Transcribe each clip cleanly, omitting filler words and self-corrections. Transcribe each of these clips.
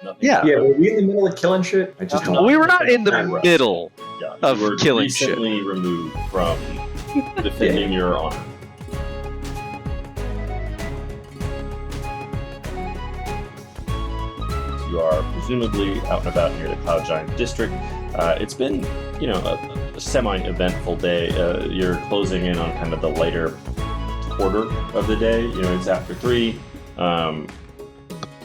Nothing. Yeah. Yeah, were we in the middle of killing shit? I just don't. We were not in the Right. middle Yeah, of you were killing shit. recently removed from defending your honor. You are presumably out and about near the Cloud Giant District. It's been, a semi-eventful day. You're closing in on kind of the lighter quarter of the day. It's after 3.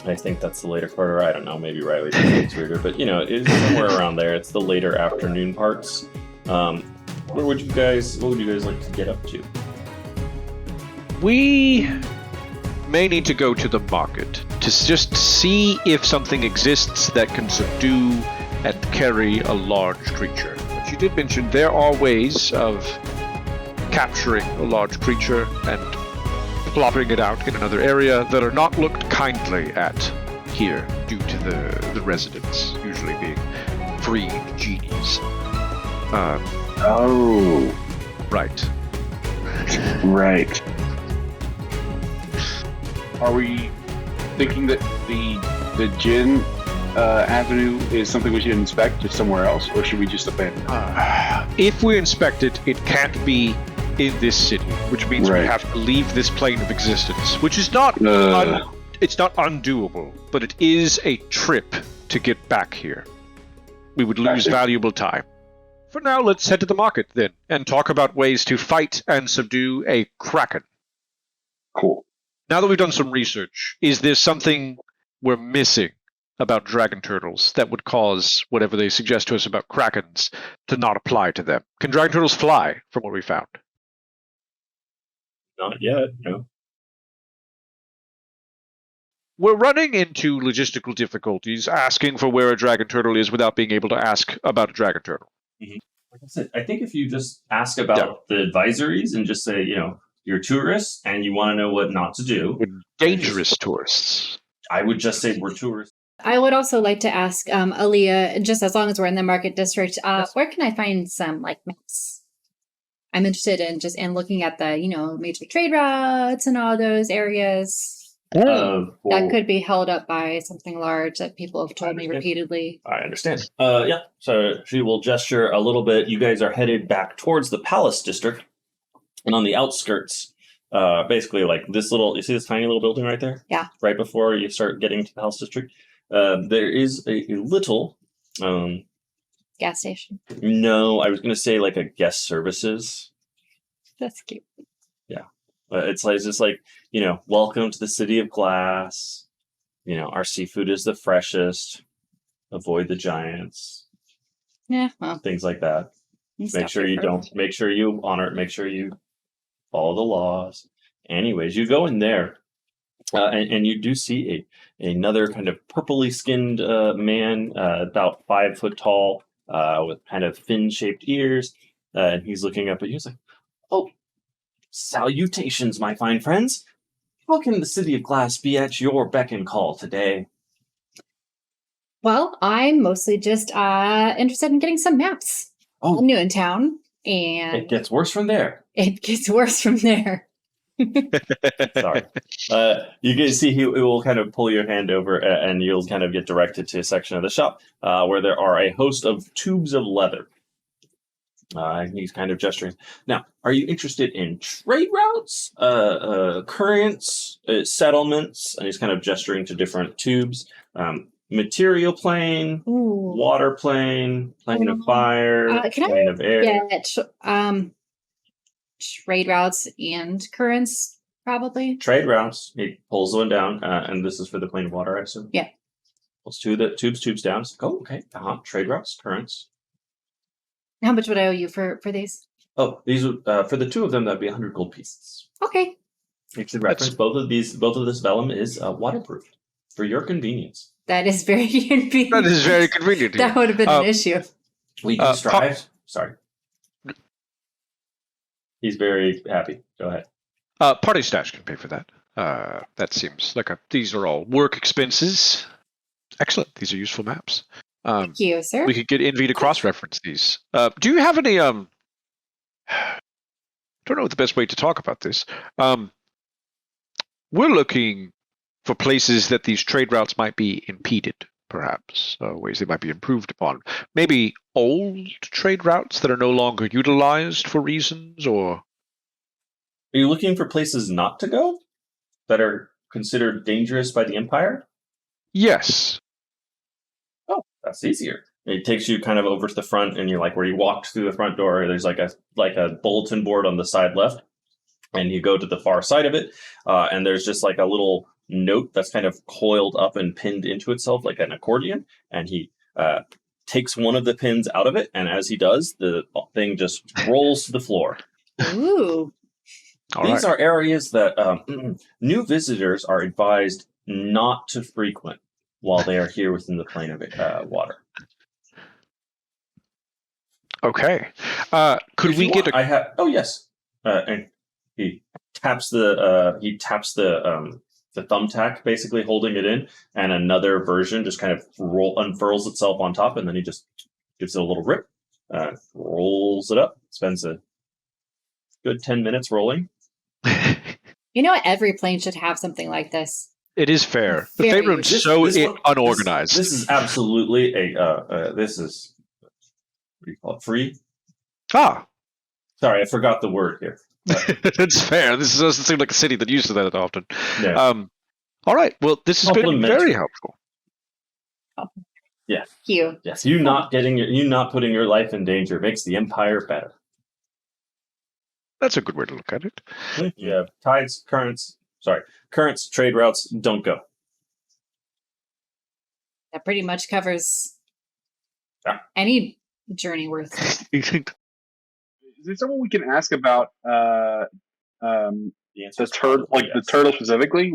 I think that's the later quarter. I don't know. Maybe Riley it's weirder, but it's somewhere around there. It's the later afternoon parts. What would you guys like to get up to? We may need to go to the market to just see if something exists that can subdue and carry a large creature. But you did mention there are ways of capturing a large creature and plopping it out in another area that are not looked kindly at here due to the residents usually being freed genies. Oh. Right. Right. Are we thinking that the Jinn avenue is something we should inspect just somewhere else, or should we just abandon it? If we inspect it, it can't be in this city, which means we Right. have to leave this plane of existence, which is not it's not undoable, but it is a trip to get back here. We would lose Gotcha. valuable time. For now, let's head to the market then and talk about ways to fight and subdue a kraken. Cool. Now that we've done some research, is there something we're missing about dragon turtles that would cause whatever they suggest to us about krakens to not apply to them? Can dragon turtles fly, from what we found? Not yet. No. We're running into logistical difficulties asking for where a dragon turtle is without being able to ask about a dragon turtle. Like I said, I think if you just ask about the advisories and just say, you're tourists and you want to know what not to do. We're dangerous tourists. I would just say we're tourists. I would also like to ask Aaliyah, just as long as we're in the market district, where can I find some maps? I'm interested in looking at the major trade routes and all those areas. That could be held up by something large that people have told me repeatedly. I understand. Yeah. So she will gesture a little bit. You guys are headed back towards the Palace District, and on the outskirts, basically like this little. You see this tiny little building right there? Yeah. Right before you start getting to the Palace District, there is a little. Gas station. No, I was going to say like a guest services. That's cute. Yeah. It's just like, welcome to the City of Glass. Our seafood is the freshest. Avoid the giants. Yeah, well. Things like that. Make sure you honor it. Make sure you follow the laws. Anyways, you go in there and you do see another kind of purpley skinned man, about 5 foot tall, with kind of fin-shaped ears. And he's looking up at you. He's like, "Oh, salutations, my fine friends. How can the City of Glass be at your beck and call today?" Well, I'm mostly just interested in getting some maps. Oh. I'm new in town, and It gets worse from there. it gets worse from there. Sorry. You can see he will kind of pull your hand over and you'll kind of get directed to a section of the shop where there are a host of tubes of leather. He's kind of gesturing. Now, are you interested in trade routes, currents, settlements? And he's kind of gesturing to different tubes. Material plane, Ooh. water plane, plane of fire, plane of air. Yeah, trade routes and currents, probably. Trade routes. He pulls one down, and this is for the plane of water, I assume. Yeah. Pulls tubes down. It's like, oh, okay. Trade routes, currents. How much would I owe you for these? Oh, these would, for the 2 of them, that'd be 100 gold pieces. Okay. You should reference both of this vellum is waterproof for your convenience. That is very convenient. That is very convenient. That would have been an issue. We do strive. Sorry. He's very happy. Go ahead. Party stash can pay for that. That seems like these are all work expenses. Excellent. These are useful maps. Thank you, sir. We could get Envy to cross-reference these. Do you have any? I don't know the best way to talk about this. We're looking for places that these trade routes might be impeded. perhaps, ways they might be improved upon. Maybe old trade routes that are no longer utilized for reasons, or... Are you looking for places not to go that are considered dangerous by the Empire? Yes. Oh, that's easier. It takes you kind of over to the front, and you're like where you walked through the front door. There's like a bulletin board on the side left, and you go to the far side of it, and there's just like a little note that's kind of coiled up and pinned into itself like an accordion. And he takes one of the pins out of it, and as he does, the thing just rolls to the floor. Ooh. These are areas that new visitors are advised not to frequent while they are here within the plane of water. Okay. Could we get a... Oh, yes. And he taps the thumbtack, basically holding it in, and another version just kind of unfurls itself on top, and then he just gives it a little rip, rolls it up, spends a good 10 minutes rolling. You know what? Every plane should have something like this. It is fair. The Faerun's so unorganized. This is absolutely this is, what do you call it, free? Ah. Sorry, I forgot the word here. That's fair. This doesn't seem like a city that uses that often. Yeah. All right. Well, this has been very helpful. Yeah. Thank you. Yes. You not putting your life in danger makes the Empire better. That's a good way to look at it. Yeah. Currents, trade routes, don't go. That pretty much covers any journey worth. Is there someone we can ask about the turtle, the turtle specifically?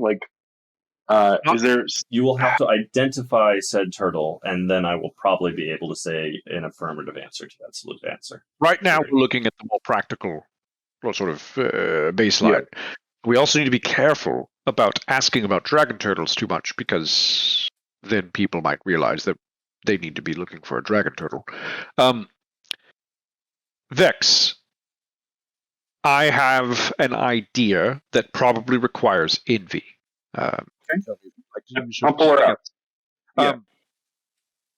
Is there? You will have to identify said turtle, and then I will probably be able to say an affirmative answer to that absolute answer. Right now, we're looking at the more practical sort of baseline. Yeah. We also need to be careful about asking about dragon turtles too much, because then people might realize that they need to be looking for a dragon turtle. Vex, I have an idea that probably requires envy. I'll pull it up.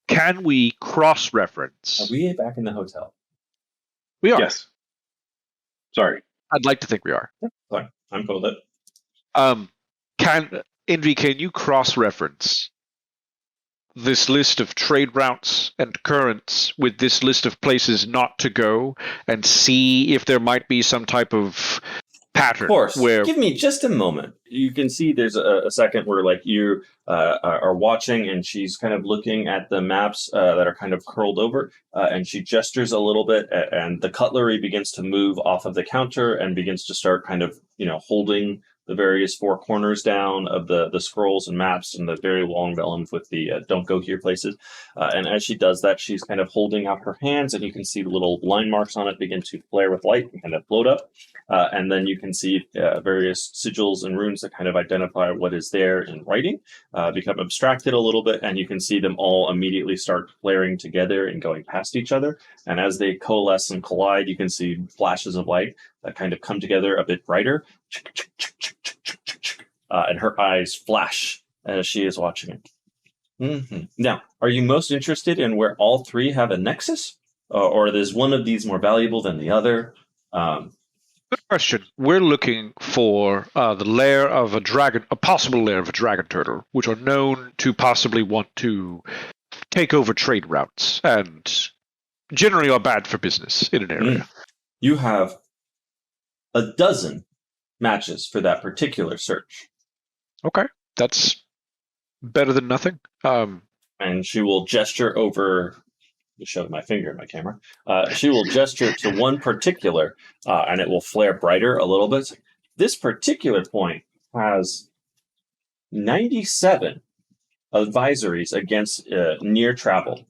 Can we cross-reference? Are we back in the hotel? We are. Yes. Sorry. I'd like to think we are. Fine. I'm cool with it. Can you cross-reference this list of trade routes and currents with this list of places not to go, and see if there might be some type of pattern? Of course. Where... Give me just a moment. You can see there's a second where you are watching, and she's kind of looking at the maps that are kind of curled over, and she gestures a little bit, and the cutlery begins to move off of the counter and begins to start kind of, holding the various four corners down of the scrolls and maps and the very long vellums with the don't go here places. And as she does that, she's kind of holding out her hands, and you can see the little line marks on it begin to flare with light and kind of float up. And then you can see various sigils and runes that kind of identify what is there in writing become abstracted a little bit, and you can see them all immediately start flaring together and going past each other. And as they coalesce and collide, you can see flashes of light that kind of come together a bit brighter. And her eyes flash as she is watching it. Mm-hmm. Now, are you most interested in where all three have a nexus? Or is one of these more valuable than the other? Good question. We're looking for the lair of a possible lair of a dragon turtle, which are known to possibly want to take over trade routes and generally are bad for business in an area. You have a dozen matches for that particular search. Okay, that's better than nothing. And she will gesture over. Showing my finger in my camera. She will gesture to one particular, and it will flare brighter a little bit. This particular point has 97 advisories against near travel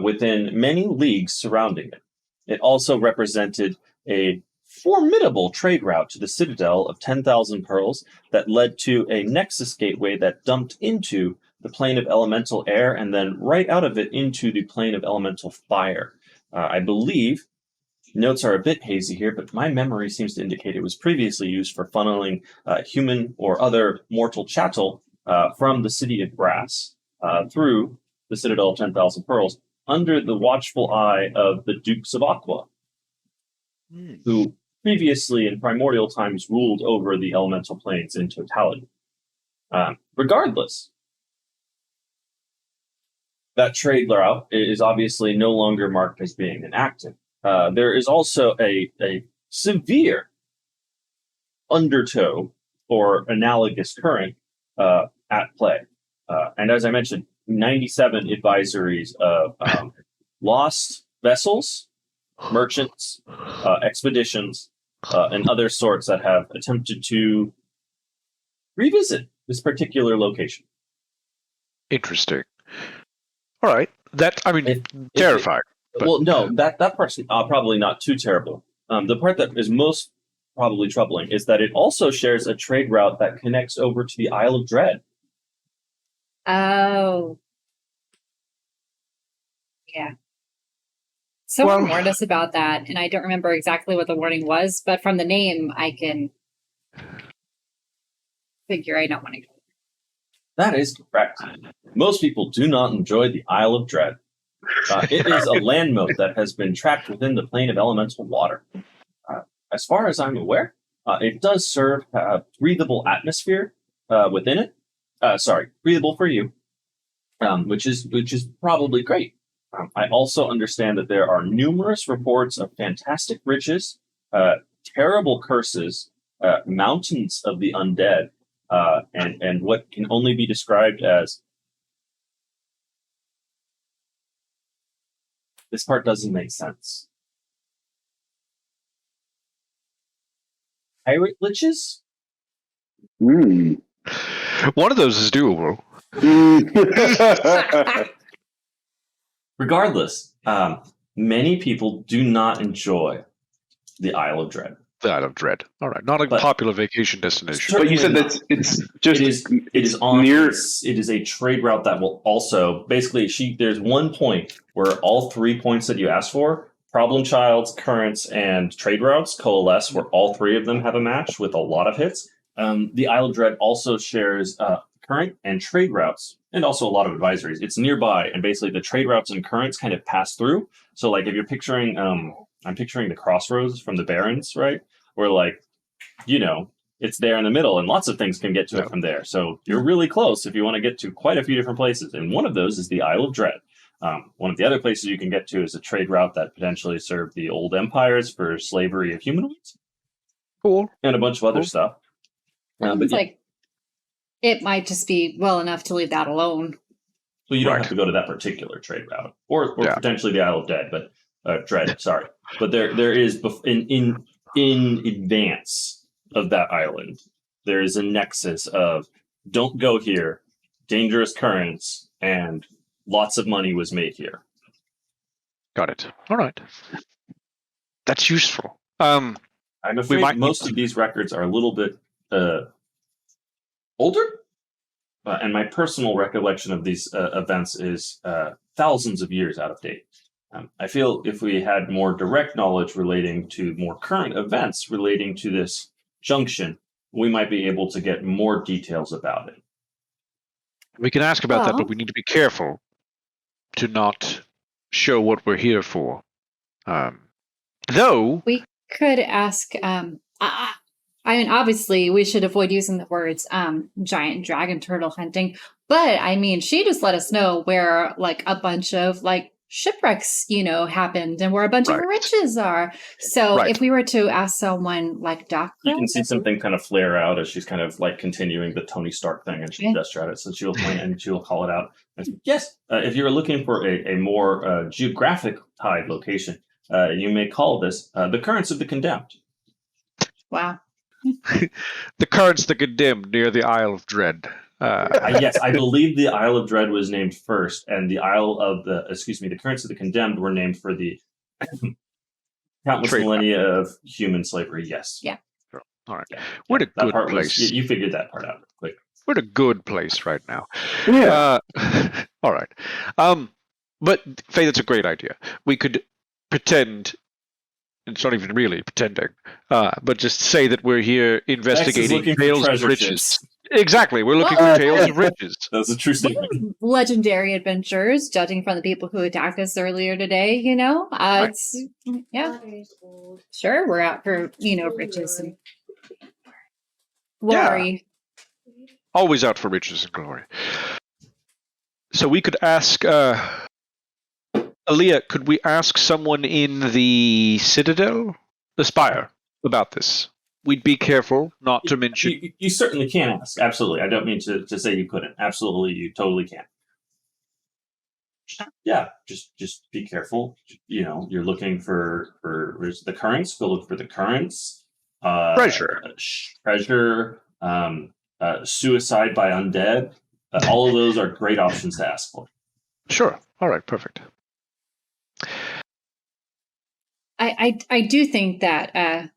within many leagues surrounding it. It also represented a formidable trade route to the citadel of 10,000 pearls that led to a nexus gateway that dumped into the plane of elemental air and then right out of it into the plane of elemental fire. I believe, notes are a bit hazy here, but my memory seems to indicate it was previously used for funneling human or other mortal chattel from the city of Brass through the Citadel of 10,000 Pearls, under the watchful eye of the Dukes of Aqua, who previously in primordial times ruled over the elemental planes in totality. Regardless, that trade route is obviously no longer marked as being enacted. There is also a severe undertow or analogous current at play. And as I mentioned, 97 advisories of lost vessels, merchants, expeditions, and other sorts that have attempted to revisit this particular location. Interesting. All right. That, I mean, terrifying. Well, no, that part's probably not too terrible. The part that is most probably troubling is that it also shares a trade route that connects over to the Isle of Dread. Oh. Yeah. Someone warned us about that, and I don't remember exactly what the warning was, but from the name, I can figure I don't want to go. That is correct. Most people do not enjoy the Isle of Dread. It is a land moat that has been trapped within the plane of elemental water. As far as I'm aware, it does serve a breathable atmosphere within it. Breathable for you, which is probably great. I also understand that there are numerous reports of fantastic riches, terrible curses, mountains of the undead, and what can only be described as... This part doesn't make sense. Pirate liches? One of those is doable. Regardless, many people do not enjoy the Isle of Dread. The Isle of Dread. All right, not a popular vacation destination. But you said that it's just it is a trade route that will also basically there's one point where all 3 points that you asked for, problem childs, currents, and trade routes coalesce, where all 3 of them have a match with a lot of hits. The Isle of Dread also shares current and trade routes, and also a lot of advisories. It's nearby, and basically the trade routes and currents kind of pass through. So like if you're picturing I'm picturing the crossroads from the Barrens, right? Where it's there in the middle and lots of things can get to it from there. So you're really close if you want to get to quite a few different places. And one of those is the Isle of Dread. One of the other places you can get to is a trade route that potentially served the old empires for slavery of humanoids. Cool. And a bunch of other stuff. It might just be well enough to leave that alone. So you don't have to go to that particular trade route. Or potentially the Isle of Dread, But there is in advance of that island, there is a nexus of don't go here, dangerous currents, and lots of money was made here. Got it. All right. That's useful. I'm afraid most of these records are a little bit older, and my personal recollection of these events is thousands of years out of date. I feel if we had more direct knowledge relating to more current events relating to this junction, we might be able to get more details about it. We can ask about that, but we need to be careful to not show what we're here for. Though we could ask. Obviously, we should avoid using the words giant dragon turtle hunting. But she just let us know where a bunch of shipwrecks, happened and where a bunch of riches are. So if we were to ask someone like Doc, you can see something kind of flare out as she's kind of continuing the Tony Stark thing, and she gestures at it. So she'll point and she'll call it out. And yes, if you're looking for a more geographic tied location, you may call this the Currents of the Condemned. Wow. The Currents of the Condemned near the Isle of Dread. Yes, I believe the Isle of Dread was named first, and the the Currents of the Condemned were named for the countless millennia of human slavery. Yes. Yeah. All right. We're in a good place. You figured that part out quick. We're in a good place right now. Yeah. All right. But Faye, that's a great idea. We could pretend. It's not even really pretending, but just say that we're here investigating tales of riches. Exactly. We're looking for tales of riches. That's a true statement. Legendary adventures, judging from the people who attacked us earlier today, you know? It's, yeah. Sure, we're out for, riches and glory. Yeah. Always out for riches and glory. So we could ask, Aaliyah, could we ask someone in the citadel, the spire, about this? We'd be careful not to mention. You certainly can ask. Absolutely. I don't mean to say you couldn't. Absolutely, you totally can. Yeah, just be careful. You're looking for the currents. Go look for the currents. Treasure. Treasure. Suicide by undead. All of those are great options to ask for. Sure. All right. Perfect. I do think that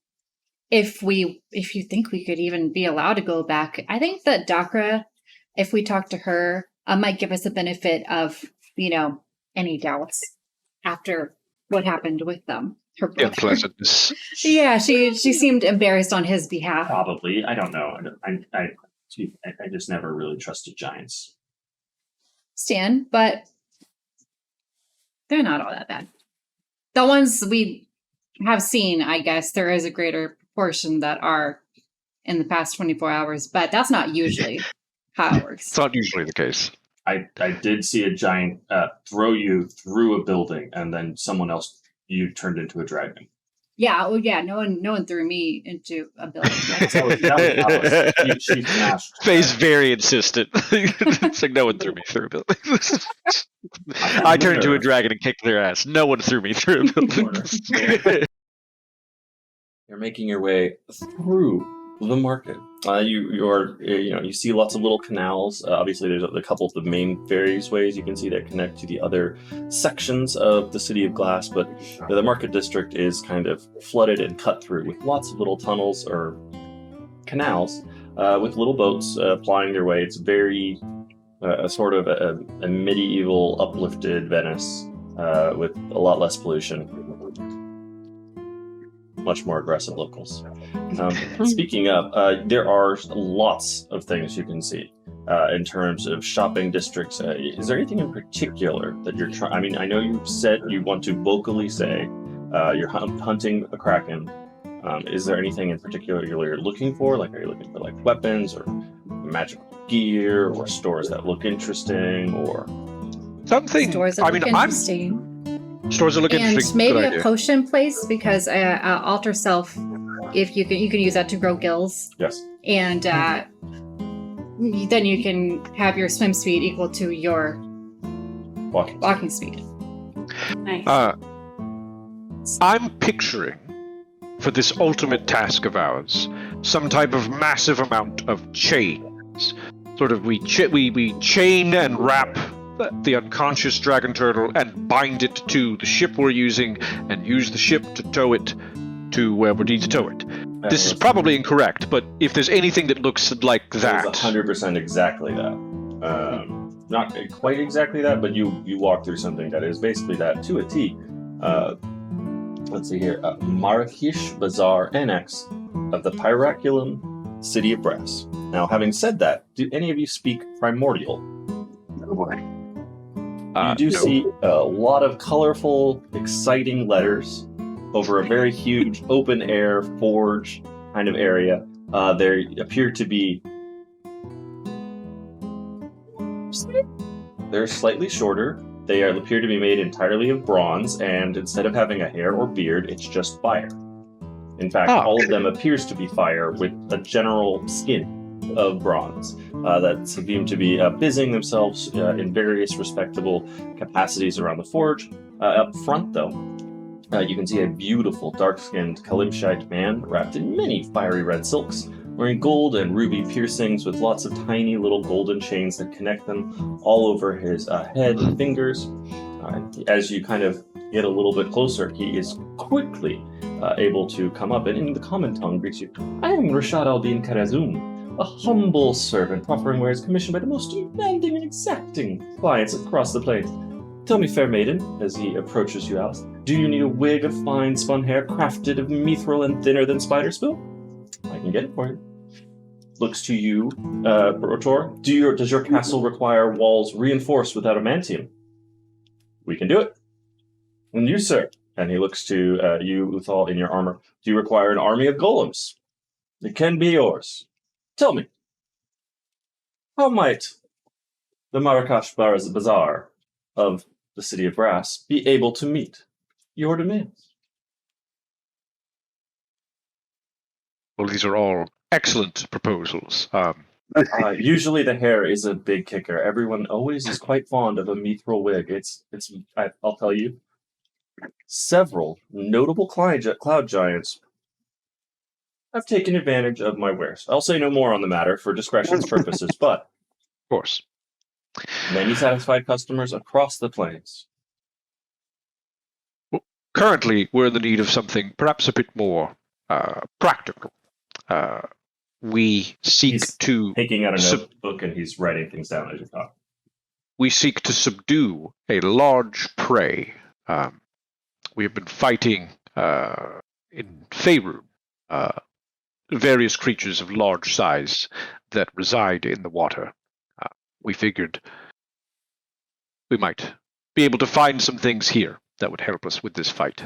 if you think we could even be allowed to go back, I think that Dakra, if we talk to her, might give us the benefit of any doubts after what happened with them. Her brother. Unpleasantness. Yeah, she seemed embarrassed on his behalf. Probably. I don't know. I just never really trusted giants. Stan, but they're not all that bad. The ones we have seen, I guess, there is a greater proportion that are in the past 24 hours, but that's not usually how it works. It's not usually the case. I did see a giant throw you through a building, and then someone else you turned into a dragon. Yeah, well, yeah. No one threw me into a building. She smashed. Faye's very insistent. It's like no one threw me through a building. I turned into a dragon and kicked their ass. No one threw me through a building. You're making your way through the market. You see lots of little canals. Obviously, there's a couple of the main various ways you can see that connect to the other sections of the City of Glass, but the market district is kind of flooded and cut through with lots of little tunnels or canals with little boats plying their way. It's very sort of a medieval, uplifted Venice with a lot less pollution. Much more aggressive locals. Speaking of, there are lots of things you can see in terms of shopping districts. Is there anything in particular that you're trying? I mean, I know you said you want to vocally say you're hunting a kraken. Is there anything in particular you're looking for? Like, are you looking for like weapons or magical gear or stores that look interesting or something? Stores that look interesting. Stores are looking interesting. And maybe a potion place, because alter self, if you can use that to grow gills. Yes. And then you can have your swim speed equal to your walking speed. Nice. I'm picturing, for this ultimate task of ours, some type of massive amount of chains. Sort of we chain and wrap the unconscious dragon turtle and bind it to the ship we're using and use the ship to tow it to where we need to tow it. This is probably incorrect, but if there's anything that looks like that... It's 100% exactly that. Not quite exactly that, but you walk through something that is basically that to a T. Let's see here. Marrakesh Bazaar Annex of the Pyraculum City of Brass. Now, having said that, do any of you speak Primordial? You do see a lot of colorful, exciting letters over a very huge open-air forge kind of area. There appear to be... They're slightly shorter. They appear to be made entirely of bronze, and instead of having a hair or beard, it's just fire. In fact, all of them appears to be fire with a general skin of bronze that seem to be busying themselves in various respectable capacities around the forge. Up front, though, you can see a beautiful dark-skinned Kalimshite man wrapped in many fiery red silks, wearing gold and ruby piercings with lots of tiny little golden chains that connect them all over his head and fingers. As you kind of get a little bit closer, he is quickly able to come up and in the common tongue greets you. I am Rashad al-Din Karazum, a humble servant offering wares commissioned by the most demanding and exacting clients across the plains. Tell me, fair maiden, as he approaches you out, do you need a wig of fine spun hair crafted of mithril and thinner than spider spill? I can get it for you. looks to you, Brottor. Does your castle require walls reinforced with adamantium? We can do it. And you, sir? And he looks to you, Uthal, in your armor. Do you require an army of golems? It can be yours. Tell me, how might the Marrakesh Bazaar of the City of Brass be able to meet your demands? Well, these are all excellent proposals. Usually the hair is a big kicker. Everyone always is quite fond of a mithril wig. I'll tell you, several notable cloud giants have taken advantage of my wares. I'll say no more on the matter for discretion's purposes, but Of course. many satisfied customers across the plains. Currently, we're in the need of something perhaps a bit more practical. We seek He's to taking out a notebook and he's writing things down as you talk. we seek to subdue a large prey. We have been fighting in Faerun various creatures of large size that reside in the water. We figured we might be able to find some things here that would help us with this fight.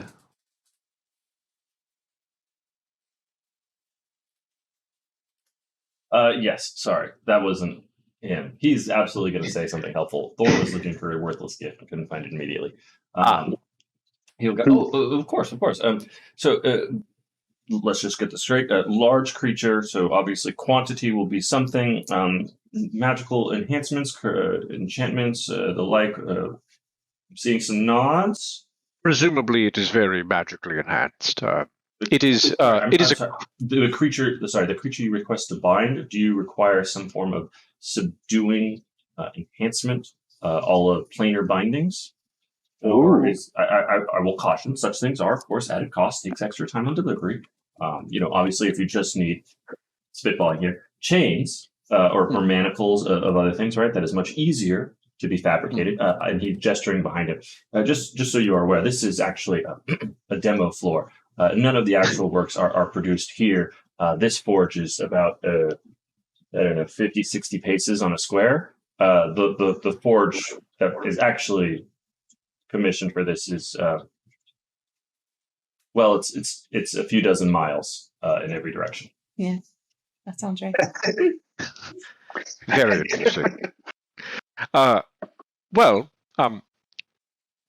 Yes, sorry, that wasn't him. He's absolutely going to say something helpful. Thor was looking for a worthless gift and couldn't find it immediately. He'll go, of course. Let's just get this straight. Large creature, so obviously quantity will be something. Magical enhancements, enchantments, the like. I'm seeing some nods. Presumably, it is very magically enhanced. The creature you request to bind. Do you require some form of subduing enhancement, all of planar bindings? Or I will caution, such things are, of course, added cost, takes extra time on delivery. Obviously, if you just need spitballing here, chains or manacles of other things, right? That is much easier to be fabricated. And he's gesturing behind it. Just so you are aware, this is actually a demo floor. None of the actual works are produced here. This forge is about 50, 60 paces on a square. The forge that is actually commissioned for this is it's a few dozen miles in every direction. Yeah, that sounds right. Very interesting.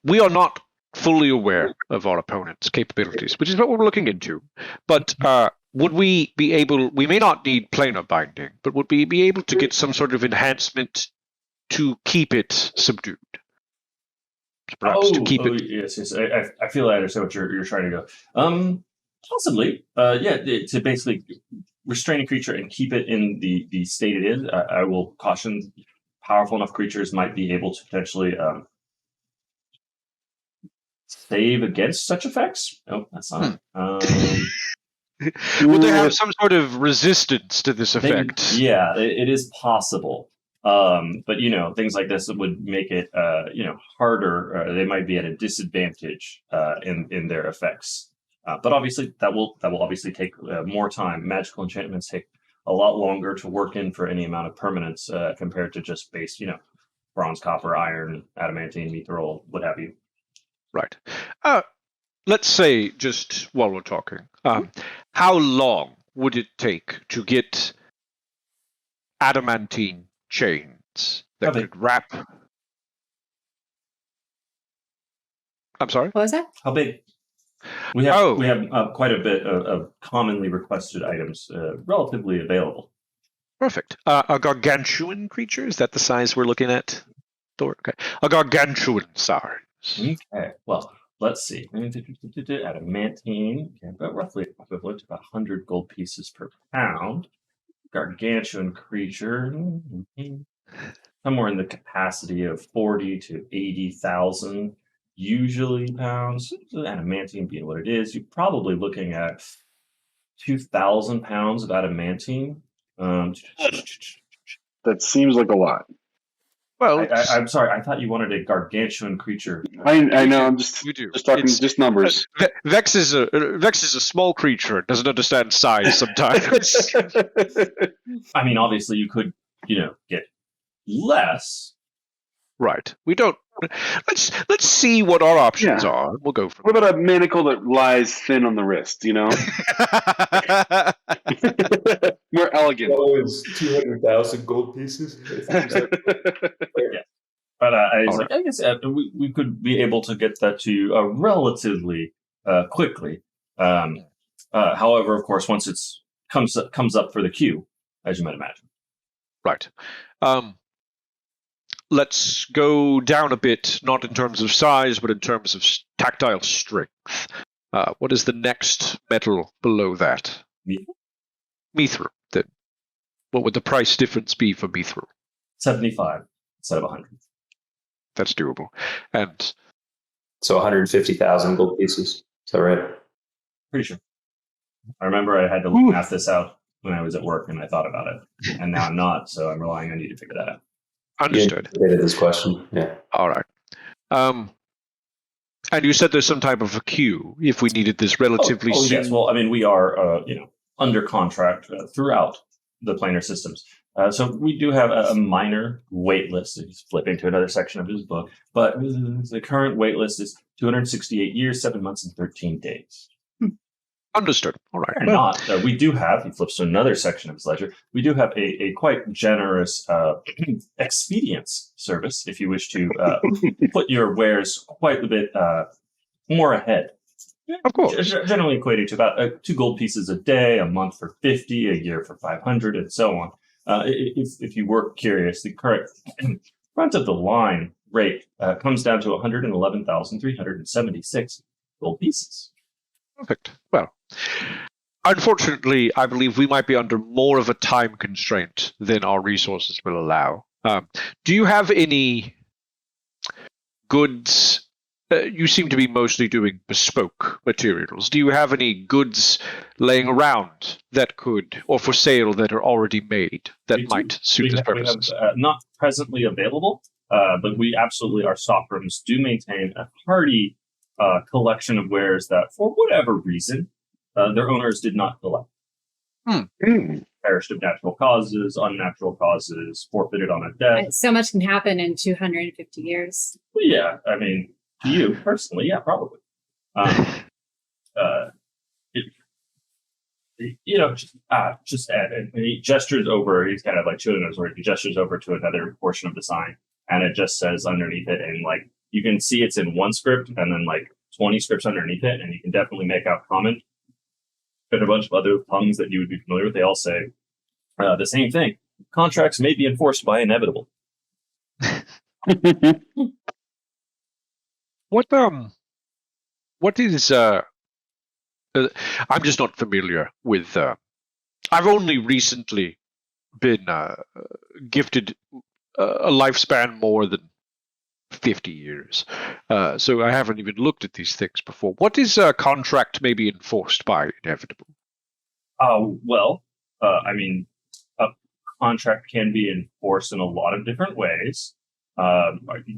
We are not fully aware of our opponent's capabilities, which is what we're looking into. But would we be able, we may not need planar binding, but would we be able to get some sort of enhancement to keep it subdued? Perhaps to keep it. Yes. I feel I understand what you're trying to go. Possibly. To basically restrain a creature and keep it in the state it is. I will caution powerful enough creatures might be able to potentially save against such effects. Oh, that's not it. Would they have some sort of resistance to this effect? It is possible. But things like this would make it harder. They might be at a disadvantage in their effects. But obviously that will obviously take more time. Magical enchantments take a lot longer to work in for any amount of permanence compared to just base, bronze, copper, iron, adamantine, mithril, what have you. Right. Let's say, just while we're talking, how long would it take to get adamantine chains that could wrap? I'm sorry? What was that? How big? We have quite a bit of commonly requested items relatively available. Perfect. A gargantuan creature? Is that the size we're looking at? Okay. A gargantuan size. Okay. Well, let's see. Adamantine, about roughly equivalent to about 100 gold pieces per pound. Gargantuan creature, somewhere in the capacity of 40 to 80,000, usually pounds. Adamantine being what it is, you're probably looking at 2,000 pounds of adamantine. That seems like a lot. Well, I'm sorry. I thought you wanted a gargantuan creature. I know. I'm just you do. talking It's- just numbers. Vex is a small creature. It doesn't understand size sometimes. I mean, obviously, you could, get less. Right. We don't. Let's see what our options Yeah. are. We'll go for What about a manacle that lies thin on the wrist? that. More elegant. That was 200,000 gold pieces. But I was All like, I guess we could be able to get that to you relatively quickly. However, of course, once it's comes up for the queue, as you might imagine. Right. Let's go down a bit, not in terms of size, but in terms of tactile strength. What is the next metal below that? Mithril. Then, what would the price difference be for Mithril? 75 instead of 100. That's doable. And So 150,000 gold pieces. Is that right? Pretty sure. I remember I had to math this out when I was at work, and I thought about it, and now I'm not, so I'm relying on you to figure that out. understood. You anticipated this question. Yeah. All right. And you said there's some type of a queue if we needed this relatively soon. Yes. Well, I mean, we are, under contract throughout the planar systems. So we do have a minor wait list. He's flipping to another section of his book, but the current wait list is 268 years, 7 months, and 13 days. Understood. All right. Or not. We do have, he flips to another section of his ledger, we do have a quite generous expedience service if you wish to put your wares quite a bit more ahead. Of course. Generally equating to about 2 gold pieces a day, a month for 50, a year for 500, and so on. If you were curious, the current front of the line rate comes down to 111,376 gold pieces. Perfect. Well, unfortunately, I believe we might be under more of a time constraint than our resources will allow. Do you have any goods? You seem to be mostly doing bespoke materials. Do you have any goods laying around that could, or for sale that are already made that might suit this purposes? We have, not presently available, but we absolutely, our stockrooms do maintain a hearty collection of wares that, for whatever reason, their owners did not collect. Perished of natural causes, unnatural causes, forfeited on a debt. So much can happen in 250 years. Well, yeah, I mean, to you personally, yeah, probably. Just add, and he gestures over. He's kind of like chewing his word. He gestures over to another portion of the sign, and it just says underneath it, and like you can see it's in one script, and then like 20 scripts underneath it, and you can definitely make out common. And a bunch of other tongues that you would be familiar with. They all say the same thing. Contracts may be enforced by inevitable. What is I'm just not familiar with I've only recently been gifted a lifespan more than 50 years, so I haven't even looked at these things before. What is a contract may be enforced by inevitable? I mean, a contract can be enforced in a lot of different ways.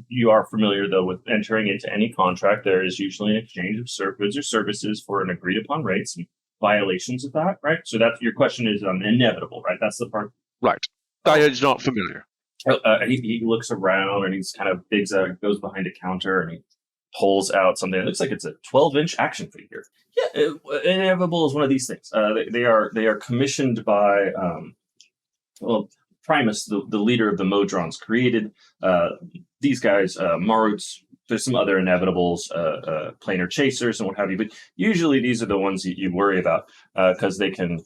You are familiar, though, with entering into any contract. There is usually an exchange of goods or services for an agreed upon rates and violations of that, right? So that's your question is inevitable, right? That's the part. Right. I am not familiar. He looks around and he's kind of goes behind a counter and he pulls out something. It looks like it's a 12-inch action figure. Yeah, inevitable is one of these things. They are commissioned by Primus, the leader of the Modrons, created these guys, Maruts. There's some other inevitables, planar chasers and what have you. But usually these are the ones you worry about because they can,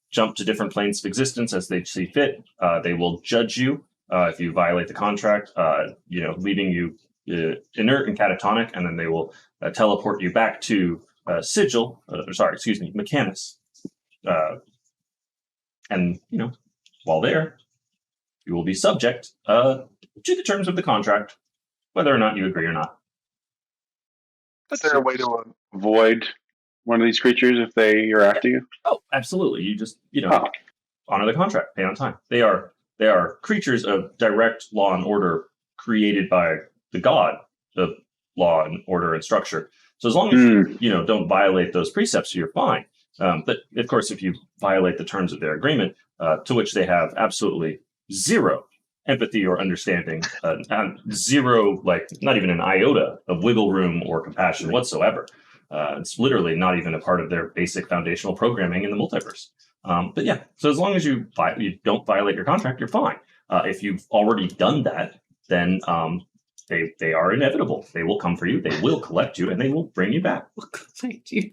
jump to different planes of existence as they see fit. They will judge you if you violate the contract, leaving you inert and catatonic, and then they will teleport you back to Mechanus. And, while there, you will be subject to the terms of the contract, whether or not you agree or not. Is there a way to avoid one of these creatures if they are after you? Oh, absolutely. You just, honor the contract, pay on time. They are They are creatures of direct law and order created by the god of law and order and structure. So as long as you don't violate those precepts, you're fine. But of course, if you violate the terms of their agreement, to which they have absolutely zero empathy or understanding, and zero, like not even an iota of wiggle room or compassion whatsoever. It's literally not even a part of their basic foundational programming in the multiverse. But yeah, so as long as you don't violate your contract, you're fine. If you've already done that, then they are inevitable. They will come for you. They will collect you, and they will bring you back. Thank you.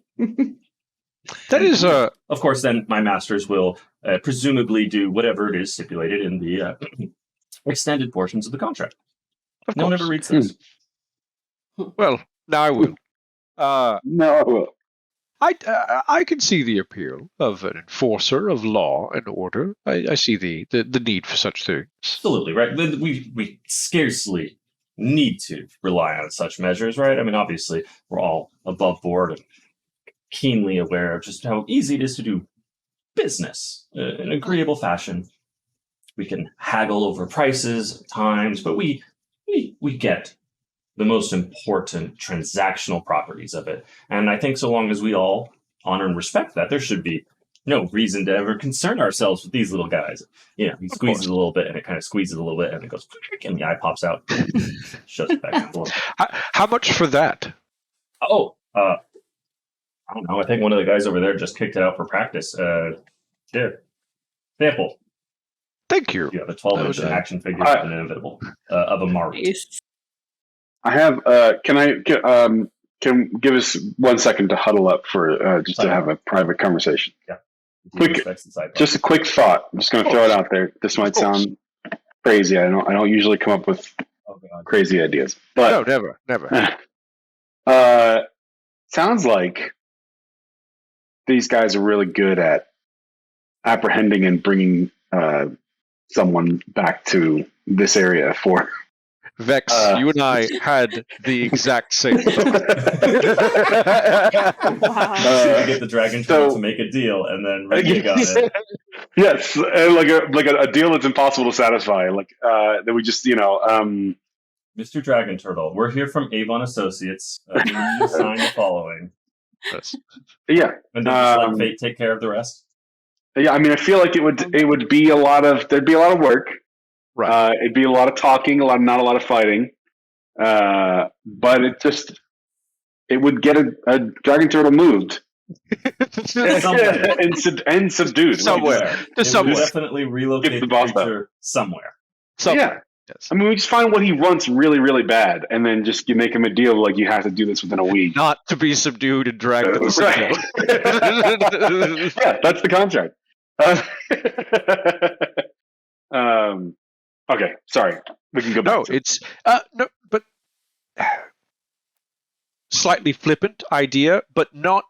That is Of course, then my masters will presumably do whatever it is stipulated in the extended portions of the contract. No one ever reads this. Well, now I will. No, I will. I can see the appeal of an enforcer of law and order. I see the need for such things. Absolutely, right? We scarcely need to rely on such measures, right? I mean, obviously, we're all above board and keenly aware of just how easy it is to do business in an agreeable fashion. We can haggle over prices at times, but we get the most important transactional properties of it. And I think so long as we all honor and respect that, there should be no reason to ever concern ourselves with these little guys. You know, he squeezes a little bit and it kind of squeezes a little bit and it goes, and the eye pops out, shuts it back and forth. How much for that? Oh, I don't know. I think one of the guys over there just kicked it out for practice. Here, sample. Thank you. You have a 12-inch action figure of an inevitable of a Maru. I have. Can give us 1 second to huddle up for just to have a private conversation. Yeah. Just a quick thought. I'm just going to throw it out there. This might sound crazy. I don't usually come up with crazy ideas, but no, never. Sounds like these guys are really good at apprehending and bringing someone back to this area for. Vex, you and I had the exact same thought. Wow. Get the dragon to make a deal, and then Reggie got it. Yes, like a deal that's impossible to satisfy. Like that we just Mr. Dragon Turtle, we're here from Avon Associates. We need to sign the following. Yeah, and then just let fate take care of the rest. Yeah, I mean, I feel like it would be there'd be a lot of work. Right. It'd be a lot of talking, not a lot of fighting. But it would get a dragon turtle moved. and subdued. Somewhere. It would definitely relocate the creature somewhere. Yeah. Yes. I mean, we just find what he wants really, really bad, and then just you make him a deal like you have to do this within a week. Not to be subdued and dragged to the citadel. Yeah, that's the contract. Okay, sorry. We can go back. No, it's no, but slightly flippant idea, but not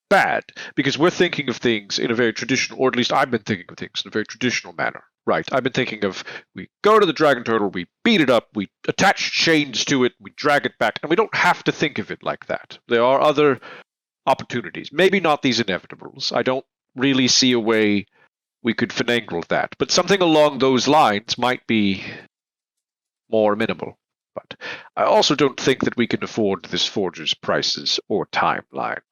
bad, because we're thinking of things in a very traditional, or at least I've been thinking of things in a very traditional manner. Right. I've been thinking of, we go to the dragon turtle, we beat it up, we attach chains to it, we drag it back, and we don't have to think of it like that. There are other opportunities. Maybe not these inevitables. I don't really see a way we could finagle that, but something along those lines might be more amenable. But I also don't think that we can afford this forger's prices or timeline.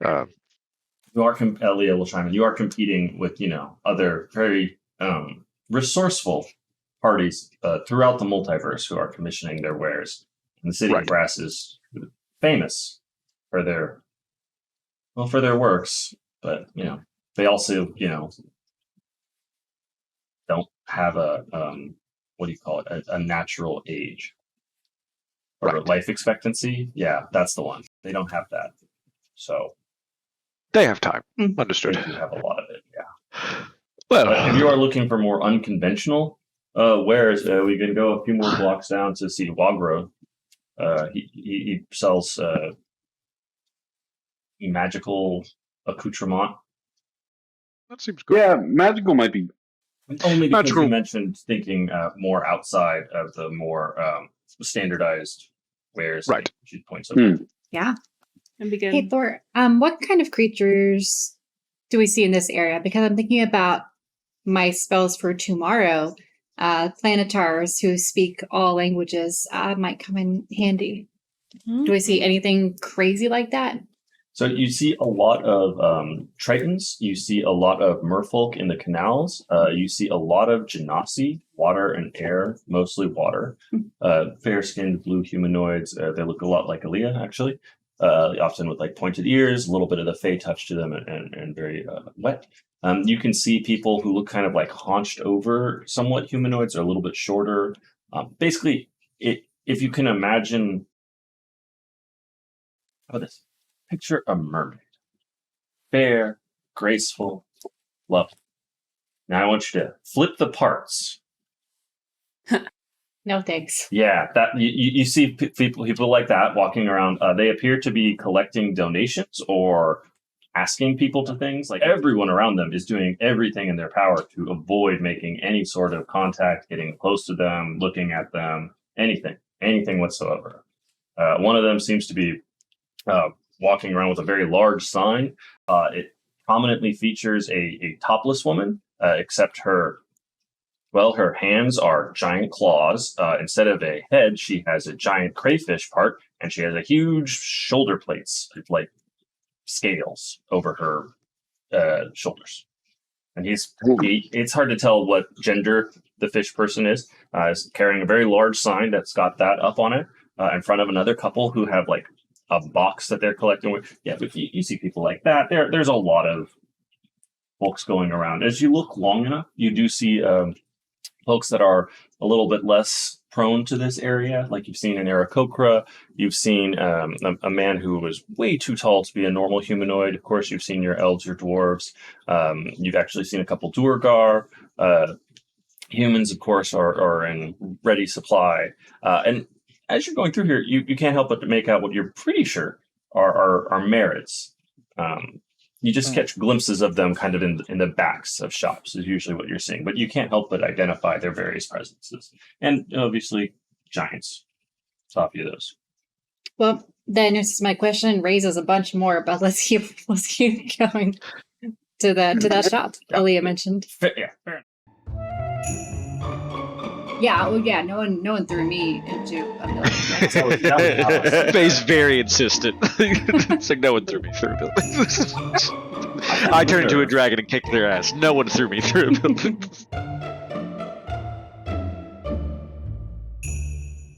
You are, Leah will chime in, you are competing with, other very resourceful parties throughout the multiverse who are commissioning their wares. And the City of Brass is famous for their works, but they also don't have a a natural age or life expectancy. Yeah, that's the one. They don't have that, so they have time. Understood. They do have a lot of it. Yeah. Well, but if you are looking for more unconventional wares, we can go a few more blocks down to see Wagro. He sells magical accoutrement. That seems good. Yeah, magical might be. Only because you mentioned thinking more outside of the more standardized wares. Right. She points out. Yeah. That'd be good. Hey, Thor, what kind of creatures do we see in this area? Because I'm thinking about my spells for tomorrow. planetars who speak all languages might come in handy. Do I see anything crazy like that? So you see a lot of tritons. You see a lot of merfolk in the canals. You see a lot of genasi, water and air, mostly water. Fair-skinned blue humanoids. They look a lot like Aaliyah, actually. Often with like pointed ears, a little bit of the Fae touch to them, and very wet. You can see people who look kind of like haunched over, somewhat humanoids, are a little bit shorter. Basically, if you can imagine, this. Picture a mermaid. Fair, graceful, lovely. Now I want you to flip the parts. No thanks. Yeah, that you see people like that walking around. They appear to be collecting donations or asking people to things. Like everyone around them is doing everything in their power to avoid making any sort of contact, getting close to them, looking at them, anything whatsoever. One of them seems to be walking around with a very large sign. It prominently features a topless woman, except her hands are giant claws. Instead of a head, she has a giant crayfish part, and she has a huge shoulder plates, like scales over her shoulders. And it's hard to tell what gender the fish person is. Is carrying a very large sign that's got that up on it in front of another couple who have like a box that they're collecting with. Yeah, but you see people like that. There's a lot of folks going around. As you look long enough, you do see folks that are a little bit less prone to this area, like you've seen in Aarakocra. You've seen a man who was way too tall to be a normal humanoid. Of course, you've seen your elves, your dwarves. You've actually seen a couple Duergar. Humans, of course, are in ready supply. And as you're going through here, you can't help but to make out what you're pretty sure are merits. You just catch glimpses of them kind of in the backs of shops is usually what you're seeing, but you can't help but identify their various presences. And obviously, giants. Top of those. Well, then this my question raises a bunch more, but let's keep going to that shop Aaliyah mentioned. Yeah, fair enough. Yeah, well, yeah. No one threw me into a million. Faye's very insistent. It's like no one threw me through a building. I turned into a dragon and kicked their ass. No one threw me through a building.